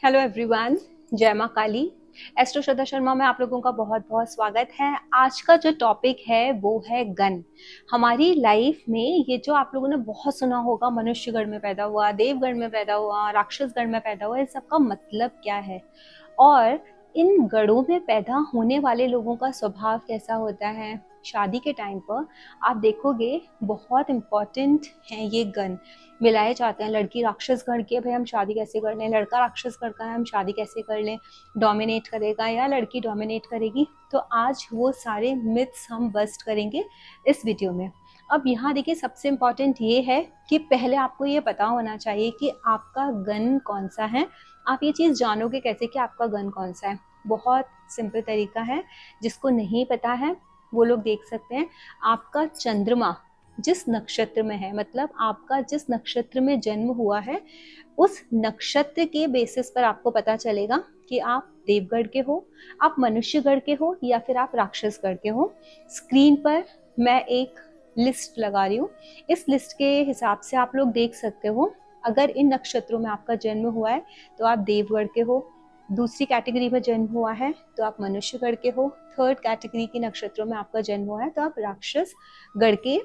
Hello everyone, जय माँ काली। Astro श्रद्धा शर्मा में आप लोगों का बहुत बहुत स्वागत है। आज का जो टॉपिक है वो है गन। हमारी लाइफ में ये जो आप लोगों ने बहुत सुना होगा, मनुष्य गण में पैदा हुआ, देवगण में पैदा हुआ, राक्षस गण में पैदा हुआ, इस सब का मतलब क्या है और इन गणों में पैदा होने वाले लोगों का स्वभाव कैसा होता है। शादी के टाइम पर आप देखोगे बहुत इम्पोर्टेंट है ये गण मिलाए जाते हैं। लड़की राक्षस गण की है, भाई हम शादी कैसे कर लें, लड़का राक्षस गण का है, हम शादी कैसे कर लें, डोमिनेट करेगा या लड़की डोमिनेट करेगी। तो आज वो सारे मिथ्स हम बस्ट करेंगे इस वीडियो में। अब यहाँ देखिए, सबसे इम्पॉर्टेंट ये है कि पहले आपको ये पता होना चाहिए कि आपका गन कौन सा है। आप ये चीज़ जानोगे कैसे कि आपका गन कौन सा है? बहुत सिंपल तरीका है, जिसको नहीं पता है वो लोग देख सकते हैं। आपका चंद्रमा जिस नक्षत्र में है, मतलब आपका जिस नक्षत्र में जन्म हुआ है, उस नक्षत्र के बेसिस पर आपको पता चलेगा कि आप देवगढ़ के हो, आप मनुष्यगढ़ के हो या फिर आप राक्षसगढ़ के हो। स्क्रीन पर मैं एक लिस्ट लगा रही हूँ, इस लिस्ट के हिसाब से आप लोग देख सकते हो। अगर इन नक्षत्रों में आपका जन्म हुआ है तो आप देवगढ़ के हो, दूसरी कैटेगरी में जन्म हुआ है तो आप मनुष्यगढ़ के हो, थर्ड कैटेगरी के नक्षत्रों में आपका जन्म हुआ है तो आप राक्षसगढ़ के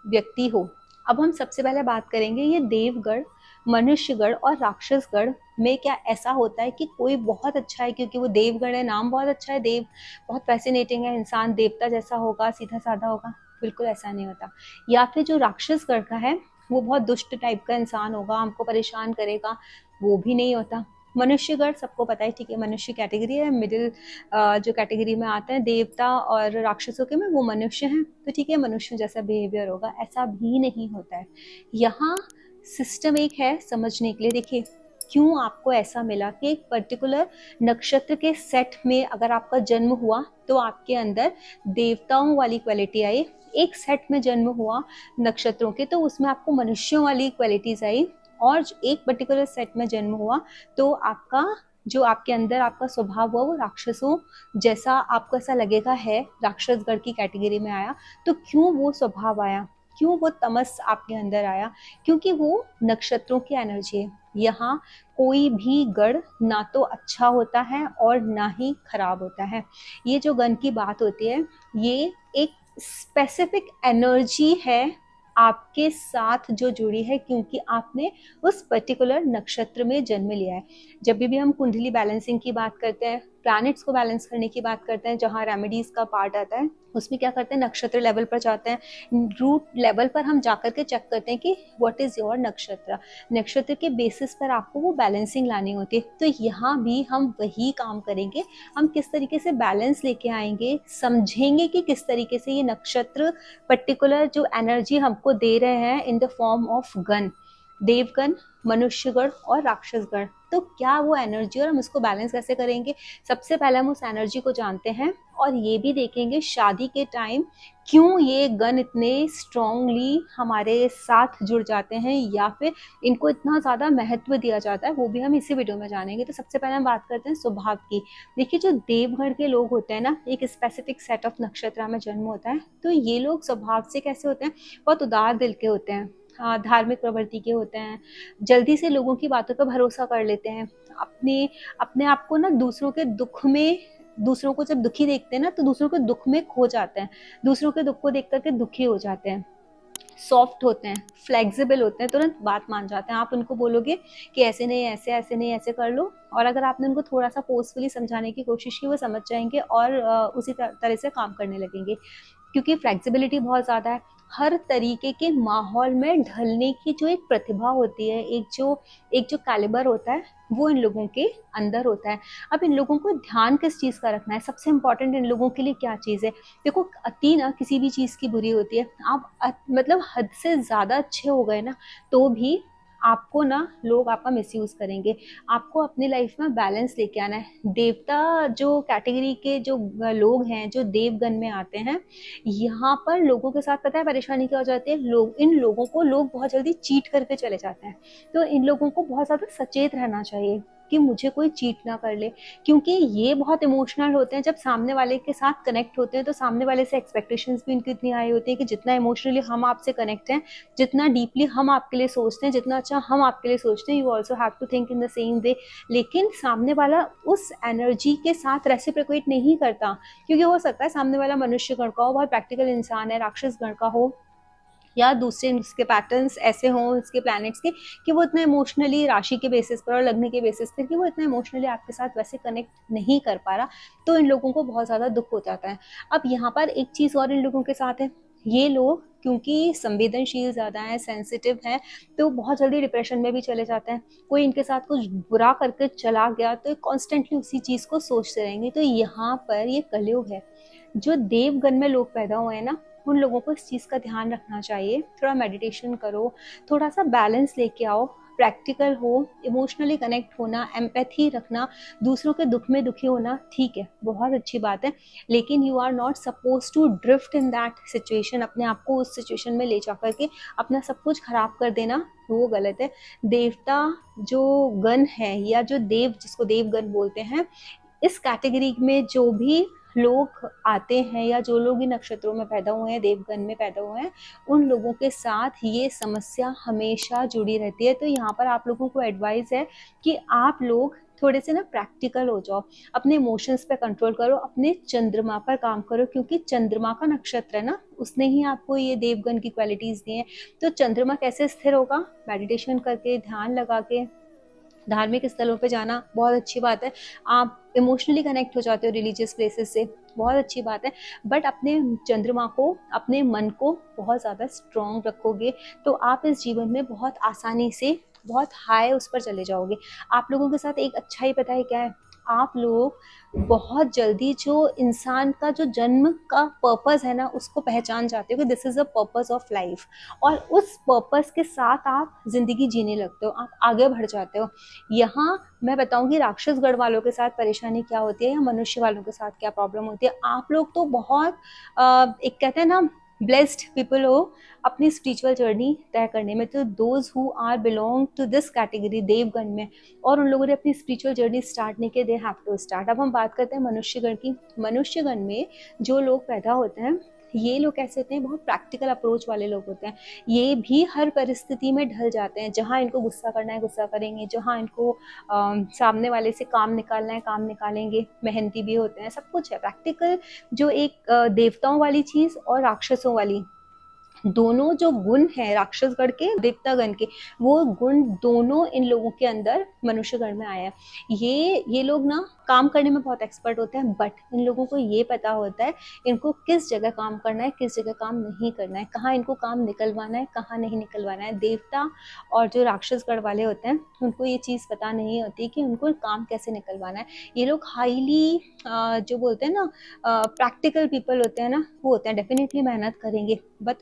व्यक्ति हो। अब हम सबसे पहले बात करेंगे ये देवगढ़, मनुष्यगढ़ और राक्षसगढ़ में क्या ऐसा होता है कि कोई बहुत अच्छा है क्योंकि वो देवगढ़ है, नाम बहुत अच्छा है, देव बहुत फैसिनेटिंग है, इंसान देवता जैसा होगा, सीधा साधा होगा? बिल्कुल ऐसा नहीं होता। या फिर जो राक्षसगढ़ का है वो बहुत दुष्ट टाइप का इंसान होगा, हमको परेशान करेगा? वो भी नहीं होता। मनुष्यगढ़ सबको पता है, ठीक है, मनुष्य कैटेगरी है, मिडिल जो कैटेगरी में आते हैं देवता और राक्षसों के में, वो मनुष्य हैं, तो ठीक है मनुष्य जैसा बिहेवियर होगा। ऐसा भी नहीं होता है। यहाँ सिस्टम एक है समझने के लिए। देखिए क्यों आपको ऐसा मिला कि एक पर्टिकुलर नक्षत्र के सेट में अगर आपका जन्म हुआ तो आपके अंदर देवताओं वाली क्वालिटी आई, एक सेट में जन्म हुआ नक्षत्रों के तो उसमें आपको मनुष्यों वाली क्वालिटीज आई, और एक पर्टिकुलर सेट में जन्म हुआ तो आपका जो आपके अंदर आपका स्वभाव हुआ वो राक्षसों जैसा आपको ऐसा लगेगा है, राक्षसगढ़ की कैटेगरी में आया। तो क्यों वो स्वभाव आया, क्यों वो तमस आपके अंदर आया? क्योंकि वो नक्षत्रों की एनर्जी है। यहाँ कोई भी गढ़ ना तो अच्छा होता है और ना ही खराब होता है। ये जो गण की बात होती है ये एक स्पेसिफिक एनर्जी है आपके साथ जो जुड़ी है, क्योंकि आपने उस पर्टिकुलर नक्षत्र में जन्म लिया है। जब भी हम कुंडली बैलेंसिंग की बात करते हैं, प्लैनेट्स को बैलेंस करने की बात करते हैं, जहाँ रेमेडीज का पार्ट आता है, उसमें क्या करते हैं, नक्षत्र लेवल पर जाते हैं, रूट लेवल पर हम जाकर के चेक करते हैं कि व्हाट इज योर नक्षत्र। नक्षत्र के बेसिस पर आपको वो बैलेंसिंग लानी होती है। तो यहाँ भी हम वही काम करेंगे, हम किस तरीके से बैलेंस लेके आएंगे, समझेंगे कि किस तरीके से ये नक्षत्र पर्टिकुलर जो एनर्जी हमको दे रहे हैं in the form of gun, Devgan, मनुष्यगण और राक्षसगण, तो क्या वो एनर्जी और हम इसको बैलेंस कैसे करेंगे। सबसे पहले हम उस एनर्जी को जानते हैं और ये भी देखेंगे शादी के टाइम क्यों ये गण इतने स्ट्रांगली हमारे साथ जुड़ जाते हैं या फिर इनको इतना ज़्यादा महत्व दिया जाता है, वो भी हम इसी वीडियो में जानेंगे। तो सबसे पहले हम बात करते हैं स्वभाव की। देखिए जो देवगढ़ के लोग होते हैं ना, एक स्पेसिफिक सेट ऑफ नक्षत्र में जन्म होता है, तो ये लोग स्वभाव से कैसे होते हैं, बहुत उदार दिल के होते हैं, धार्मिक प्रवृत्ति के होते हैं, जल्दी से लोगों की बातों पर भरोसा कर लेते हैं, अपने अपने आप को ना दूसरों के दुख में, दूसरों को जब दुखी देखते हैं ना तो दूसरों के दुख में खो जाते हैं, दूसरों के दुख को देख करके दुखी हो जाते हैं, सॉफ्ट होते हैं, फ्लेक्सिबल होते हैं, तुरंत बात मान जाते हैं। आप उनको बोलोगे कि ऐसे नहीं, ऐसे ऐसे नहीं, ऐसे कर लो, और अगर आपने उनको थोड़ा सा फोर्सफुली समझाने की कोशिश की वो समझ जाएंगे और उसी तरह से काम करने लगेंगे, क्योंकि फ्लेक्सिबिलिटी बहुत ज़्यादा है। हर तरीके के माहौल में ढलने की जो एक प्रतिभा होती है, एक जो कैलिबर होता है, वो इन लोगों के अंदर होता है। अब इन लोगों को ध्यान किस चीज़ का रखना है, सबसे इम्पॉर्टेंट इन लोगों के लिए क्या चीज़ है। देखो अति ना किसी भी चीज़ की बुरी होती है। आप मतलब हद से ज़्यादा अच्छे हो गए ना तो भी आपको ना लोग आपका मिसयूज़ करेंगे। आपको अपनी लाइफ में बैलेंस लेके आना है। देवता जो कैटेगरी के जो लोग हैं, जो देवगण में आते हैं, यहाँ पर लोगों के साथ पता है परेशानी क्या हो जाती है, इन लोगों को लोग बहुत जल्दी चीट करके चले जाते हैं। तो इन लोगों को बहुत ज़्यादा सचेत रहना चाहिए कि मुझे कोई चीट ना कर ले, क्योंकि ये बहुत इमोशनल होते हैं। जब सामने वाले के साथ कनेक्ट होते हैं तो सामने वाले से एक्सपेक्टेशंस भी उनकी इतनी हाई होती है कि जितना इमोशनली हम आपसे कनेक्ट हैं, जितना डीपली हम आपके लिए सोचते हैं, जितना अच्छा हम आपके लिए सोचते हैं, you also have to think in the same way. लेकिन सामने वाला उस एनर्जी के साथ रेसिप्रोकेट नहीं करता, क्योंकि हो सकता है सामने वाला मनुष्य गण का हो, बहुत प्रैक्टिकल इंसान है, राक्षस गण का हो, या दूसरे उसके पैटर्न्स ऐसे हों उसके प्लैनेट्स के कि वो इतना इमोशनली राशि के बेसिस पर और लग्न के बेसिस पर कि वो इतना इमोशनली आपके साथ वैसे कनेक्ट नहीं कर पा रहा, तो इन लोगों को बहुत ज़्यादा दुख हो जाता है। अब यहाँ पर एक चीज़ और इन लोगों के साथ है, ये लोग क्योंकि संवेदनशील ज़्यादा है, सेंसिटिव है, तो बहुत जल्दी डिप्रेशन में भी चले जाते हैं। कोई इनके साथ कुछ बुरा करके चला गया तो कॉन्स्टेंटली उसी चीज़ को सोचते रहेंगे। तो यहाँ पर ये कलयुग है। जो देवगन में लोग पैदा हुए हैं ना, उन लोगों को इस चीज़ का ध्यान रखना चाहिए। थोड़ा मेडिटेशन करो, थोड़ा सा बैलेंस लेके आओ, प्रैक्टिकल हो, इमोशनली कनेक्ट होना, एम्पैथी रखना, दूसरों के दुख में दुखी होना ठीक है, बहुत अच्छी बात है, लेकिन you are not suppose to drift in that situation. अपने आप को उस सिचुएशन में ले जा करके अपना सब कुछ खराब कर देना, वो गलत है। देवता जो गण है या जो देव जिसको देवगण बोलते हैं, इस कैटेगरी में जो भी लोग आते हैं या जो लोग इन नक्षत्रों में पैदा हुए हैं, देवगण में पैदा हुए हैं, उन लोगों के साथ ये समस्या हमेशा जुड़ी रहती है। तो यहाँ पर आप लोगों को एडवाइस है कि आप लोग थोड़े से ना प्रैक्टिकल हो जाओ, अपने इमोशंस पे कंट्रोल करो, अपने चंद्रमा पर काम करो, क्योंकि चंद्रमा का नक्षत्र है ना, उसने ही आपको ये देवगण की क्वालिटीज दी हैं। तो चंद्रमा कैसे स्थिर होगा? मेडिटेशन करके, ध्यान लगा के, धार्मिक स्थलों पे जाना, बहुत अच्छी बात है। आप इमोशनली कनेक्ट हो जाते हो रिलीजियस प्लेसेस से, बहुत अच्छी बात है। बट अपने चंद्रमा को, अपने मन को बहुत ज़्यादा स्ट्रॉन्ग रखोगे तो आप इस जीवन में बहुत आसानी से बहुत हाई उस पर चले जाओगे। आप लोगों के साथ एक अच्छाई पता है क्या है? आप लोग बहुत जल्दी जो इंसान का जो जन्म का पर्पस है ना, उसको पहचान जाते हो कि this is the purpose of life, और उस पर्पस के साथ आप जिंदगी जीने लगते हो, आप आगे बढ़ जाते हो। यहाँ मैं बताऊंगी राक्षसगढ़ वालों के साथ परेशानी क्या होती है या मनुष्य वालों के साथ क्या प्रॉब्लम होती है। आप लोग तो बहुत एक कहते हैं ना ब्लेस्ड पीपल हो अपनी स्पिरिचुअल जर्नी तय करने में। तो those who are belong to this category देवगण में, और उन लोगों ने अपनी स्पिरिचुअल जर्नी स्टार्ट नहीं की, दे हैव टू स्टार्ट। अब हम बात करते हैं मनुष्यगण की। मनुष्यगण में जो लोग पैदा होते हैं, ये लोग कैसे होते हैं? बहुत प्रैक्टिकल अप्रोच वाले लोग होते हैं। ये भी हर परिस्थिति में ढल जाते हैं। जहाँ इनको गुस्सा करना है गुस्सा करेंगे, जहाँ इनको सामने वाले से काम निकालना है काम निकालेंगे, मेहनती भी होते हैं, सब कुछ है प्रैक्टिकल। जो एक देवताओं वाली चीज़ और राक्षसों वाली, दोनों जो गुण हैं राक्षसगढ़ के देवतागण के, वो गुण दोनों इन लोगों के अंदर मनुष्यगण में आया है। ये लोग ना काम करने में बहुत एक्सपर्ट होते हैं, बट इन लोगों को ये पता होता है इनको किस जगह काम करना है, किस जगह काम नहीं करना है, कहाँ इनको काम निकलवाना है, कहाँ नहीं निकलवाना है। देवता और जो राक्षसगढ़ वाले होते हैं, उनको ये चीज़ पता नहीं होती कि उनको काम कैसे निकलवाना है। ये लोग हाईली जो बोलते हैं ना प्रैक्टिकल पीपल होते हैं ना, वो होते हैं, डेफिनेटली मेहनत करेंगे बट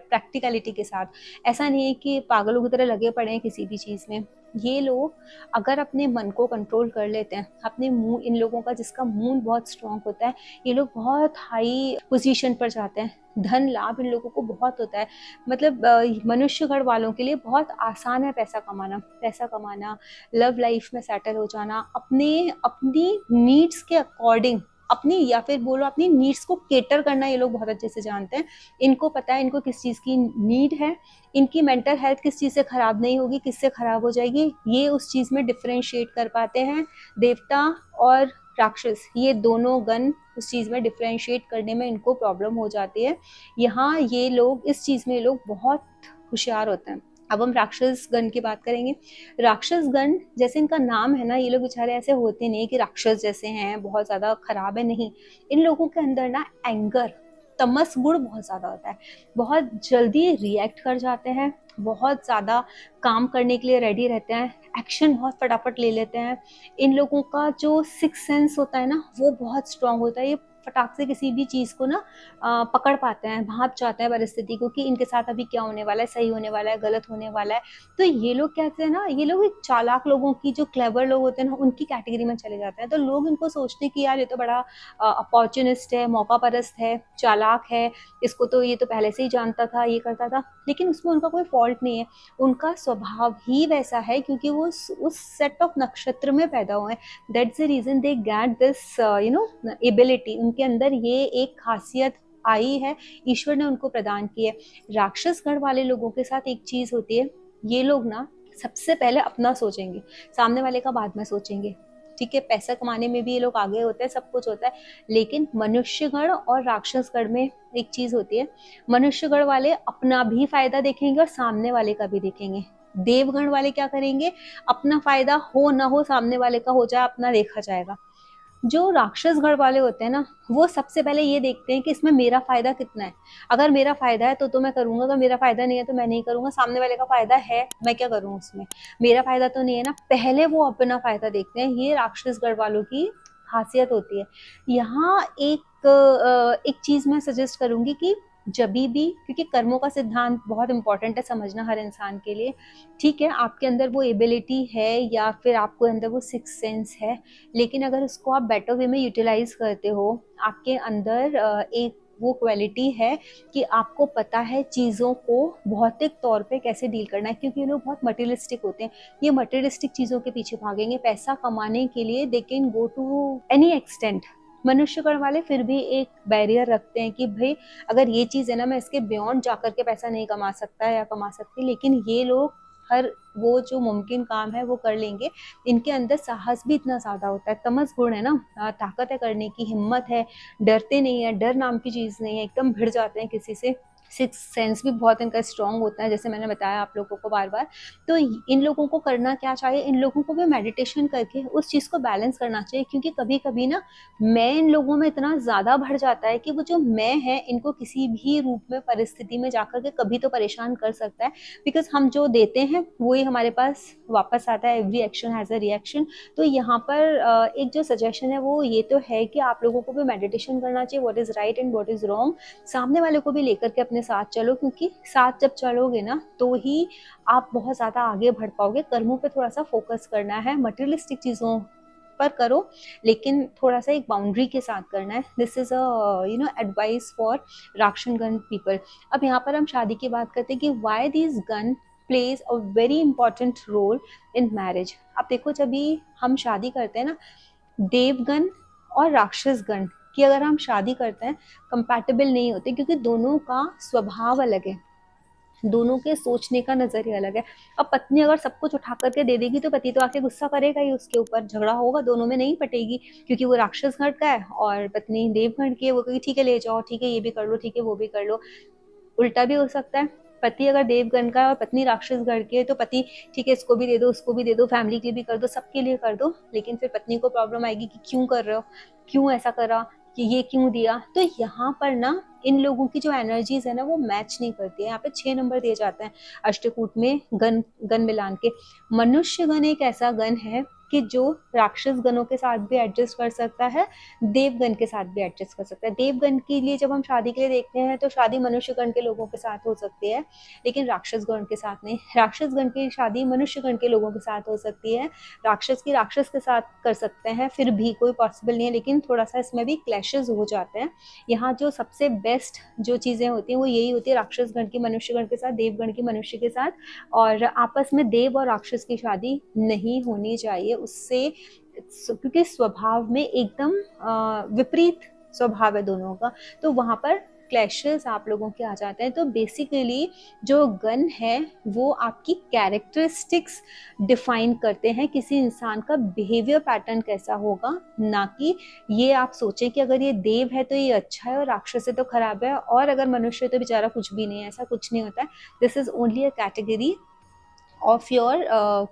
प्रैक्टिकलिटी के साथ। ऐसा नहीं है कि पागलों की तरह लगे पड़े हैं किसी भी चीज़ में। ये लोग अगर अपने मन को कंट्रोल कर लेते हैं, अपने मूड, इन लोगों का जिसका मूड बहुत स्ट्रांग होता है, ये लोग बहुत हाई पोजीशन पर जाते हैं। धन लाभ इन लोगों को बहुत होता है। मतलब मनुष्यगढ़ वालों के लिए बहुत आसान है पैसा कमाना, पैसा कमाना, लव लाइफ में सेटल हो जाना, अपनी नीड्स के अकॉर्डिंग, अपनी या फिर बोलो अपनी नीड्स को केटर करना ये लोग बहुत अच्छे से जानते हैं। इनको पता है इनको किस चीज़ की नीड है, इनकी मेंटल हेल्थ किस चीज़ से ख़राब नहीं होगी, किससे ख़राब हो जाएगी, ये उस चीज़ में डिफ्रेंशिएट कर पाते हैं। देवता और राक्षस, ये दोनों गण उस चीज़ में डिफ्रेंशिएट करने में इनको प्रॉब्लम हो जाती है। यहाँ ये लोग इस चीज़ में लोग बहुत होशियार होते हैं। अब हम राक्षस गण की बात करेंगे। राक्षस गण जैसे इनका नाम है ना, ये लोग बेचारे ऐसे होते नहीं कि राक्षस जैसे हैं, बहुत ज़्यादा खराब है, नहीं। इन लोगों के अंदर ना एंगर, तमस गुण बहुत ज़्यादा होता है। बहुत जल्दी रिएक्ट कर जाते हैं, बहुत ज़्यादा काम करने के लिए रेडी रहते हैं, एक्शन बहुत फटाफट ले लेते हैं। इन लोगों का जो सिक्स सेंस होता है ना, वो बहुत स्ट्रांग होता है। ये फटाक से किसी भी चीज़ को ना पकड़ पाते हैं, भाँप जाते हैं परिस्थिति को कि इनके साथ अभी क्या होने वाला है, सही होने वाला है, गलत होने वाला है। तो ये लोग कहते हैं ना, ये लोग एक चालाक लोगों की, जो क्लेवर लोग होते हैं ना, उनकी कैटेगरी में चले जाते हैं। तो लोग इनको सोचते हैं कि यार ये तो बड़ा अपॉर्चुनिस्ट है, मौका परस्त है, चालाक है, इसको तो ये तो पहले से ही जानता था, ये करता था। लेकिन उसमें उनका कोई फॉल्ट नहीं है, उनका स्वभाव ही वैसा है क्योंकि वो उस सेट ऑफ नक्षत्र में पैदा हुए हैं। That's the reason they get this ability. उनके अंदर ये एक खासियत आई है, ईश्वर ने उनको प्रदान की है। राक्षस गढ़ वाले लोगों के साथ एक चीज होती है, ये लोग ना सबसे पहले अपना सोचेंगे, सामने वाले का बाद में सोचेंगे। ठीक है, पैसा कमाने में भी ये लोग आगे होते हैं, सब कुछ होता है। लेकिन मनुष्यगण और राक्षसगढ़ में एक चीज होती है, मनुष्यगढ़ वाले अपना भी फायदा देखेंगे और सामने वाले का भी देखेंगे। देवगण वाले क्या करेंगे, अपना फायदा हो ना हो, सामने वाले का हो जाए, अपना देखा जाएगा। जो राक्षस गढ़ वाले होते हैं ना, वो सबसे पहले ये देखते हैं कि इसमें मेरा फायदा कितना है। अगर मेरा फायदा है तो मैं करूंगा, अगर मेरा फायदा नहीं है तो मैं नहीं करूंगा। सामने वाले का फायदा है, मैं क्या करूँ उसमें, मेरा फायदा तो नहीं है ना। पहले वो अपना फायदा देखते हैं, ये राक्षस गढ़ वालों की खासियत होती है। यहाँ एक चीज मैं सजेस्ट करूंगी कि जभी भी, क्योंकि कर्मों का सिद्धांत बहुत इंपॉर्टेंट है समझना हर इंसान के लिए। ठीक है, आपके अंदर वो एबिलिटी है या फिर आपके अंदर वो सिक्स सेंस है, लेकिन अगर उसको आप बेटर वे में यूटिलाइज करते हो, आपके अंदर एक वो क्वालिटी है कि आपको पता है चीज़ों को भौतिक तौर पे कैसे डील करना है। क्योंकि ये लोग बहुत मटेरियलिस्टिक होते हैं, ये मटेरियलिस्टिक चीज़ों के पीछे भागेंगे पैसा कमाने के लिए। They can go to any extent. मनुष्यगण वाले फिर भी एक बैरियर रखते हैं कि भाई अगर ये चीज़ है ना, मैं इसके बियॉन्ड जाकर के पैसा नहीं कमा सकता या कमा सकती। लेकिन ये लोग हर वो जो मुमकिन काम है वो कर लेंगे। इनके अंदर साहस भी इतना ज़्यादा होता है, तमस गुण है ना, ताकत है करने की, हिम्मत है, डरते नहीं है, डर नाम की चीज़ नहीं है, एकदम भिड़ जाते हैं किसी से। सिक्स सेंस भी बहुत इनका स्ट्रांग होता है, जैसे मैंने बताया आप लोगों को बार बार। तो इन लोगों को करना क्या चाहिए, इन लोगों को भी मेडिटेशन करके उस चीज़ को बैलेंस करना चाहिए। क्योंकि कभी कभी ना मैं इन लोगों में इतना ज़्यादा भर जाता है कि वो जो मैं है इनको किसी भी रूप में परिस्थिति में जाकर के कभी तो परेशान कर सकता है। बिकॉज हम जो देते हैं वो ही हमारे पास वापस आता है, every action has a reaction. तो यहाँ पर एक जो सजेशन है वो ये तो है कि आप लोगों को भी मेडिटेशन करना चाहिए, what is right and what is wrong. सामने वाले को भी लेकर के अपने साथ चलो, क्योंकि साथ जब चलोगे ना तो ही आप बहुत ज़्यादा आगे बढ़ पाओगे। कर्मों पे थोड़ा सा फोकस करना है, मटेरियलिस्टिक चीज़ों पर करो, लेकिन थोड़ा सा एक बाउंड्री के साथ करना है। This is a advice for राक्षस गन पीपल। अब यहाँ पर हम शादी की बात करते हैं कि why this gan plays a very important role in marriage. अब देखो, जब भी हम शादी करते हैं ना, देवगण और राक्षसगण की अगर हम शादी करते हैं, कंपैटिबल नहीं होते, क्योंकि दोनों का स्वभाव अलग है, दोनों के सोचने का नजरिया अलग है। अब पत्नी अगर सब कुछ उठा करके दे देगी तो पति तो आके गुस्सा करेगा ही, उसके ऊपर झगड़ा होगा, दोनों में नहीं पटेगी। क्योंकि वो राक्षस गण का है और पत्नी देवगण की है, वो कहेगी ठीक है ले जाओ, ठीक है ये भी कर लो, ठीक है वो भी कर लो। उल्टा भी हो सकता है, पति अगर देवगण का है और पत्नी राक्षस गढ़ की है तो पति ठीक है इसको भी दे दो, उसको भी दे दो, फैमिली के लिए भी कर दो, सबके लिए कर दो। लेकिन फिर पत्नी को प्रॉब्लम आएगी कि क्यों कर रहे हो, क्यों ऐसा करा, कि ये क्यों दिया। तो यहाँ पर ना इन लोगों की जो एनर्जीज है ना वो मैच नहीं करती है। यहाँ पे 6 नंबर दिए जाते हैं अष्टकूट में, गण गण मिलान के। मनुष्य गण एक ऐसा गण है कि जो राक्षस गणों के साथ भी एडजस्ट कर सकता है, देवगण के साथ भी एडजस्ट कर सकता है। देवगण के लिए जब हम शादी के लिए देखते हैं तो शादी मनुष्य गण के लोगों के साथ हो सकती है, लेकिन राक्षस गण के साथ नहीं। राक्षस गण की शादी मनुष्य गण के लोगों के साथ हो सकती है, राक्षस की राक्षस के साथ कर सकते हैं, फिर भी कोई पॉसिबल नहीं है। लेकिन थोड़ा सा इसमें भी क्लैशेस हो जाते हैं। यहाँ जो सबसे बेस्ट जो चीज़ें होती हैं वो यही होती है, राक्षस गण की मनुष्य गण के साथ, देवगण की मनुष्य के साथ। और आपस में देव और राक्षस की शादी नहीं होनी चाहिए उससे, क्योंकि स्वभाव में एकदम विपरीत स्वभाव है दोनों का। तो वहाँ पर क्लैशेस आप लोगों के आ जाते हैं। तो बेसिकली जो गन है वो आपकी कैरेक्टरिस्टिक्स डिफाइन करते हैं, किसी इंसान का बिहेवियर पैटर्न कैसा होगा, ना कि ये आप सोचें कि अगर ये देव है तो ये अच्छा है और राक्षस है तो खराब है, और अगर मनुष्य है तो बेचारा कुछ भी नहीं है। ऐसा कुछ नहीं होता है। This is only a category of your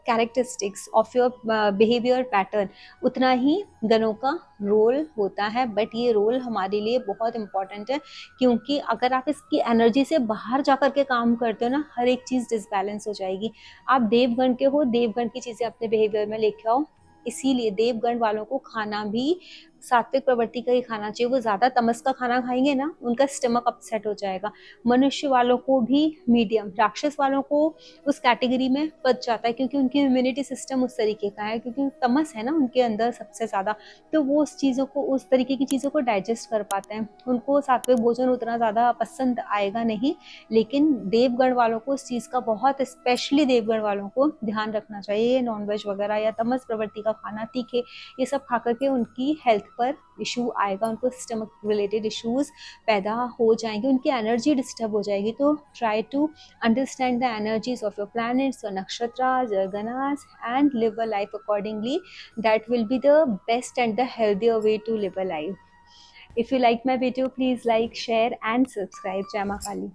characteristics, of your behaviour pattern. उतना ही गनों का रोल होता है, बट ये रोल हमारे लिए बहुत इंपॉर्टेंट है। क्योंकि अगर आप इसकी एनर्जी से बाहर जाकर के काम करते हो ना, हर एक चीज़ डिसबैलेंस हो जाएगी। आप देवगण के हो, देवगण की चीज़ें अपने बिहेवियर में लेके आओ। इसीलिए देवगण वालों को खाना भी सात्विक प्रवृत्ति का ही खाना चाहिए। वो ज़्यादा तमस का खाना खाएंगे ना, उनका स्टमक अपसेट हो जाएगा। मनुष्य वालों को भी मीडियम, राक्षस वालों को उस कैटेगरी में पच जाता है, क्योंकि उनकी इम्यूनिटी सिस्टम उस तरीके का है, क्योंकि तमस है ना उनके अंदर सबसे ज़्यादा। तो वो उस चीज़ों को, उस तरीके की चीज़ों को डाइजेस्ट कर पाते हैं। उनको सात्विक भोजन उतना ज़्यादा पसंद आएगा नहीं। लेकिन देवगण वालों को इस चीज़ का बहुत, स्पेशली देवगण वालों को ध्यान रखना चाहिए। नॉनवेज वगैरह या तमस प्रवृत्ति का खाना, तीखे, ये सब खा करके उनकी हेल्थ पर इशू आएगा। उनको स्टमक रिलेटेड इश्यूज पैदा हो जाएंगे, उनकी एनर्जी डिस्टर्ब हो जाएगी। तो try to understand the energies of your planets, your nakshatras, your ganas, and live a life accordingly. That will be the best and the healthier way to live a life. If you like my video, please like, share and subscribe. Jai Maa Kali.